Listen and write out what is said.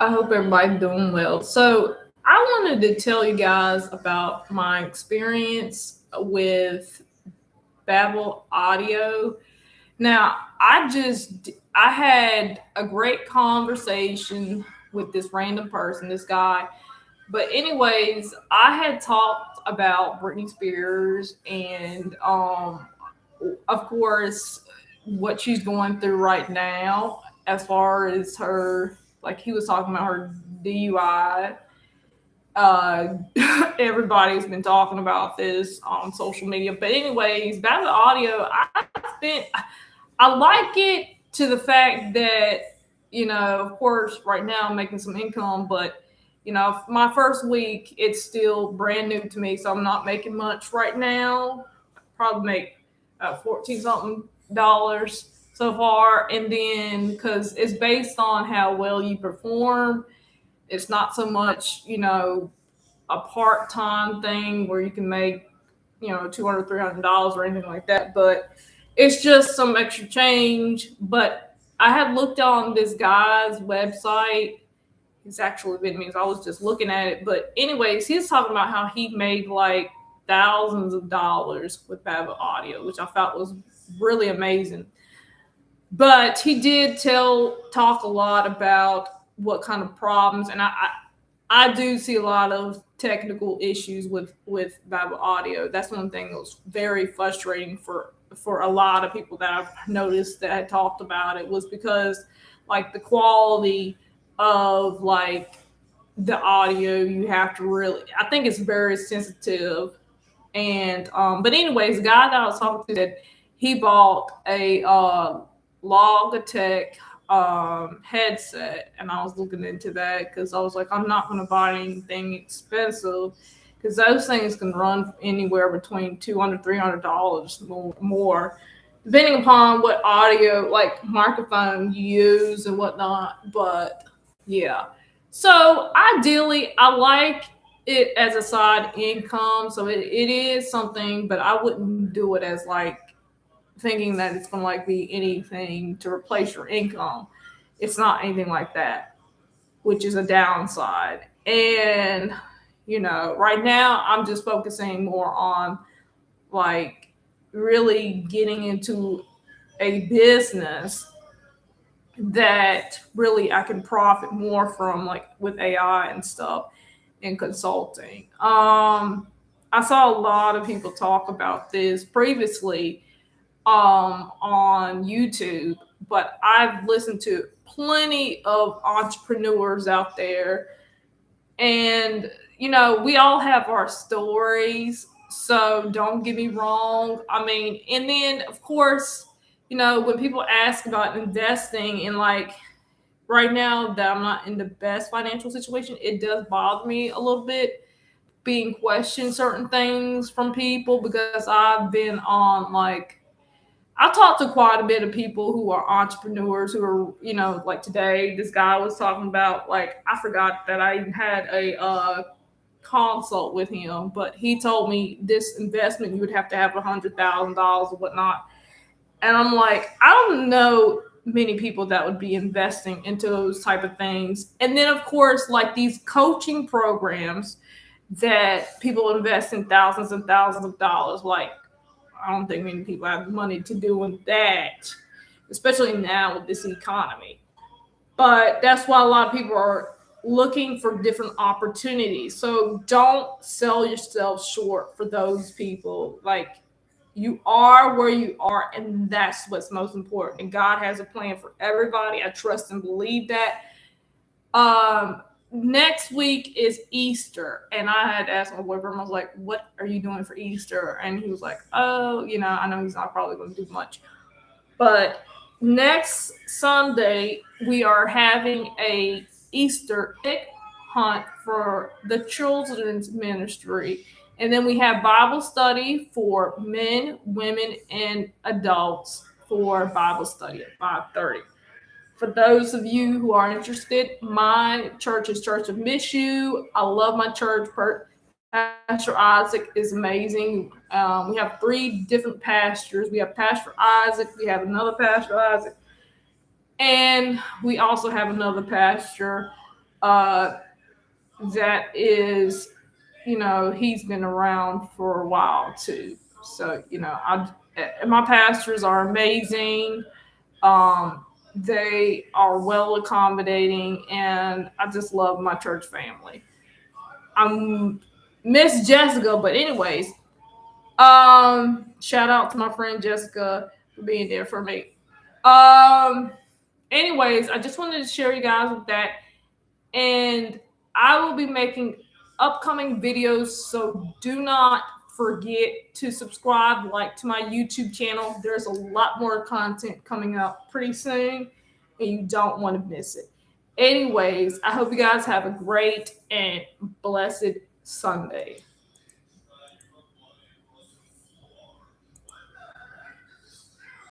I hope everybody's doing well. So, I wanted to tell you guys about my experience with Babel Audio. Now, I had a great conversation with this random person, this guy. But anyways, I had talked about Britney Spears and of course what she's going through right now as far as her, like he was talking about her DUI. uh Everybody's been talking about this on social media. But anyways, back to the audio. I like it to the fact that, of course, right now I'm making some income, but my first week, it's still brand new to me, so I'm not making much right now. Probably make 14 something dollars so far. And then because it's based on how well you perform, it's not so much, a part-time thing where you can make, $200, $300 or anything like that. But it's just some extra change. But I had looked on this guy's website. He's actually Vietnamese. I was just looking at it. But anyways, he's talking about how he made like thousands of dollars with Babel Audio, which I thought was really amazing. But he did talk a lot about what kind of problems, and I do see a lot of technical issues with Babel Audio. That's one thing that was very frustrating for a lot of people that I've noticed that had talked about it, was because like the quality of like the audio, you have to really, I think it's very sensitive. And but anyways, the guy that I was talking to said he bought a Logitech headset, and I was looking into that because I was like, I'm not going to buy anything expensive because those things can run anywhere between $200 $300 more, depending upon what audio, like microphone you use and whatnot. But yeah, so ideally I like it as a side income, so it is something, but I wouldn't do it as like thinking that it's going to like be anything to replace your income. It's not anything like that, which is a downside. And right now I'm just focusing more on like really getting into a business that really I can profit more from, like with AI and stuff and consulting. I saw a lot of people talk about this previously on YouTube, but I've listened to plenty of entrepreneurs out there, and we all have our stories. So don't get me wrong. I mean, and then of course, when people ask about investing in, like, right now that I'm not in the best financial situation, it does bother me a little bit being questioned certain things from people, because I've been on, like, I talked to quite a bit of people who are entrepreneurs who are, like today, this guy was talking about, like, I forgot that I even had a consult with him, but he told me this investment, you would have to have $100,000 or whatnot. And I'm like, I don't know many people that would be investing into those type of things. And then, of course, like these coaching programs that people invest in thousands and thousands of dollars, like, I don't think many people have money to do that, especially now with this economy. But that's why a lot of people are looking for different opportunities. So don't sell yourself short for those people. Like, you are where you are, and that's what's most important. And God has a plan for everybody. I trust and believe that. Next week is Easter, and I had asked my boyfriend, I was like, what are you doing for Easter? And he was like, oh, I know he's not probably going to do much. But next Sunday, we are having a Easter egg hunt for the children's ministry. And then we have Bible study for men, women, and adults for Bible study at 5:30. For those of you who are interested, my church is Church of Mishu. I love my church. Pastor Isaac is amazing. We have 3 different pastors. We have Pastor Isaac. We have another Pastor Isaac. And we also have another pastor, uh, that is, he's been around for a while too. So, and my pastors are amazing. They are well accommodating, and I just love my church family. I'm Miss Jessica, but anyways, shout out to my friend Jessica for being there for me. Um, anyways, I just wanted to share you guys with that, and I will be making upcoming videos, so do not forget to subscribe, like to my YouTube channel. There's a lot more content coming out pretty soon, and you don't want to miss it. Anyways, I hope you guys have a great and blessed Sunday.